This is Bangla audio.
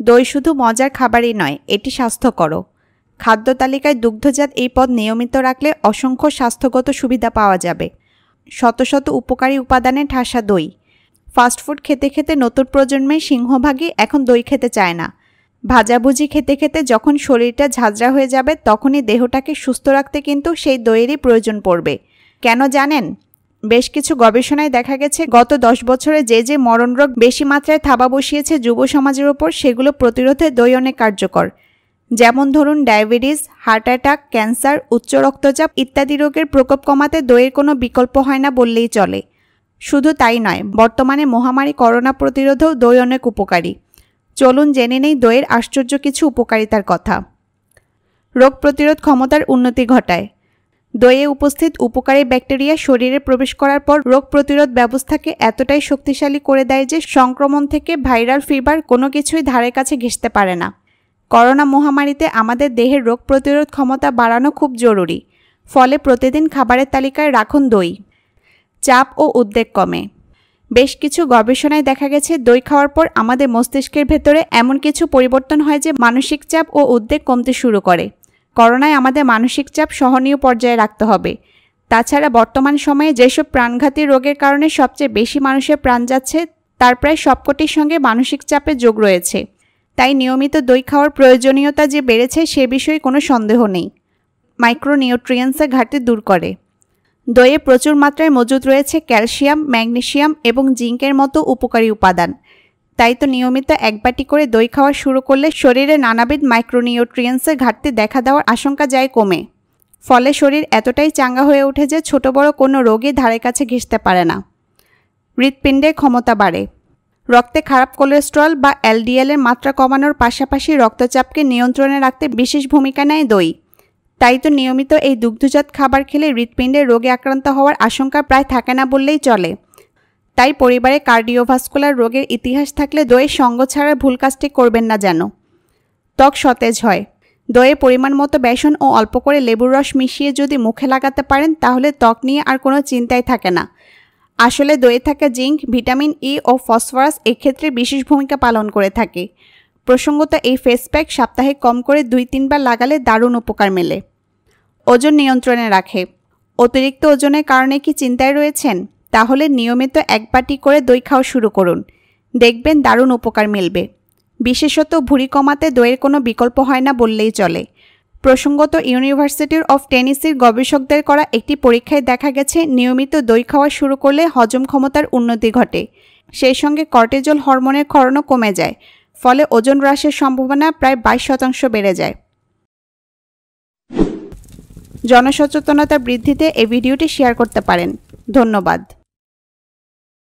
দই শুধু মজার খাবারই নয়, এটি স্বাস্থ্যকরও। খাদ্য তালিকায় দুগ্ধজাত এই পদ নিয়মিত রাখলে অসংখ্য স্বাস্থ্যগত সুবিধা পাওয়া যাবে। শত শত উপকারী উপাদানে ঠাসা দই। ফাস্টফুড খেতে খেতে নতুন প্রজন্মের সিংহভাগই এখন দই খেতে চায় না। ভাজাভুজি খেতে খেতে যখন শরীরটা ঝাঁঝরা হয়ে যাবে তখনই দেহটাকে সুস্থ রাখতে কিন্তু সেই দইয়েরই প্রয়োজন পড়বে। কেন জানেন? বেশ কিছু গবেষণায় দেখা গেছে গত 10 বছরে যে মরণরোগ বেশি মাত্রায় থাবা বসিয়েছে যুব সমাজের ওপর, সেগুলো প্রতিরোধে দই অনেক কার্যকর। যেমন ধরুন ডায়াবেটিস, হার্ট অ্যাটাক, ক্যান্সার, উচ্চ রক্তচাপ ইত্যাদি রোগের প্রকোপ কমাতে দইয়ের কোনো বিকল্প হয় না বললেই চলে। শুধু তাই নয়, বর্তমানে মহামারী করোনা প্রতিরোধেও দই অনেক উপকারী। চলুন জেনে নেই দইয়ের আশ্চর্য কিছু উপকারিতার কথা। রোগ প্রতিরোধ ক্ষমতার উন্নতি ঘটায়। দইয়ে উপস্থিত উপকারী ব্যাকটেরিয়া শরীরে প্রবেশ করার পর রোগ প্রতিরোধ ব্যবস্থাকে এতটাই শক্তিশালী করে দেয় যে সংক্রমণ থেকে ভাইরাল ফিভার কোনো কিছুই ধারে কাছে ঘেঁষতে পারে না। করোনা মহামারীতে আমাদের দেহের রোগ প্রতিরোধ ক্ষমতা বাড়ানো খুব জরুরি। ফলে প্রতিদিন খাবারের তালিকায় রাখুন দই। চাপ ও উদ্বেগ কমে। বেশ কিছু গবেষণায় দেখা গেছে দই খাওয়ার পর আমাদের মস্তিষ্কের ভেতরে এমন কিছু পরিবর্তন হয় যে মানসিক চাপ ও উদ্বেগ কমতে শুরু করে। করোনায় আমাদের মানসিক চাপ সহনীয় পর্যায়ে রাখতে হবে। তাছাড়া বর্তমান সময়ে যেসব প্রাণঘাতী রোগের কারণে সবচেয়ে বেশি মানুষের প্রাণ যাচ্ছে তার প্রায় সবকটির সঙ্গে মানসিক চাপের যোগ রয়েছে। তাই নিয়মিত দই খাওয়ার প্রয়োজনীয়তা যে বেড়েছে সে বিষয়ে কোনো সন্দেহ নেই। মাইক্রোনিউট্রিয়েন্টসের ঘাটতি দূর করে। দইয়ে প্রচুর মাত্রায় মজুদ রয়েছে ক্যালসিয়াম, ম্যাগনেসিয়াম এবং জিঙ্কের মতো উপকারী উপাদান। তাই তো নিয়মিত এক বাটি করে দই খাওয়া শুরু করলে শরীরে নানাবিধ মাইক্রোনিউট্রিয়েন্টসের ঘাটতি দেখা দেওয়ার আশঙ্কা যায় কমে। ফলে শরীর এতটাই চাঙ্গা হয়ে ওঠে যে ছোট বড় কোনো রোগই ধারে কাছে ঘেঁষতে পারে না। হৃৎপিণ্ডের ক্ষমতা বাড়ে। রক্তে খারাপ কোলেস্টেরল বা এলডিএল এর মাত্রা কমানোর পাশাপাশি রক্তচাপকে নিয়ন্ত্রণে রাখতে বিশেষ ভূমিকা নেয় দই। তাই তো নিয়মিত এই দুগ্ধজাত খাবার খেলে হৃৎপিণ্ডের রোগে আক্রান্ত হওয়ার আশঙ্কা প্রায় থাকে না বললেই চলে। তাই পরিবারে কার্ডিওভাস্কুলার রোগের ইতিহাস থাকলে দইয়ের সঙ্গ ছাড়ার ভুল কাজটি করবেন না যেন। ত্বক সতেজ হয়। দইয়ে পরিমাণ মতো বেসন ও অল্প করে লেবুর রস মিশিয়ে যদি মুখে লাগাতে পারেন তাহলে ত্বক নিয়ে আর কোনো চিন্তাই থাকে না। আসলে দইয়ে থাকা জিঙ্ক, ভিটামিন ই ও ফসফরাস এক্ষেত্রে বিশেষ ভূমিকা পালন করে থাকে। প্রসঙ্গত এই ফেস প্যাক সপ্তাহে কম করে 2-3 বার লাগালে দারুণ উপকার মেলে। ওজন নিয়ন্ত্রণে রাখে। অতিরিক্ত ওজনের কারণে কি চিন্তায় রয়েছেন? তাহলে নিয়মিত এক বাটি করে দই খাওয়া শুরু করুন। দেখবেন দারুণ উপকার মিলবে। বিশেষত ভুঁড়ি কমাতে দইয়ের কোনো বিকল্প হয় না বললেই চলে। প্রসঙ্গত ইউনিভার্সিটি অফ টেনেসির গবেষকদের করা একটি পরীক্ষায় দেখা গেছে নিয়মিত দই খাওয়া শুরু করলে হজম ক্ষমতার উন্নতি ঘটে। সেই সঙ্গে কর্টিজল হরমোনের ক্ষরণও কমে যায়। ফলে ওজন হ্রাসের সম্ভাবনা প্রায় 22% বেড়ে যায়। জনসচেতনতা বৃদ্ধিতে এই ভিডিওটি শেয়ার করতে পারেন। ধন্যবাদ।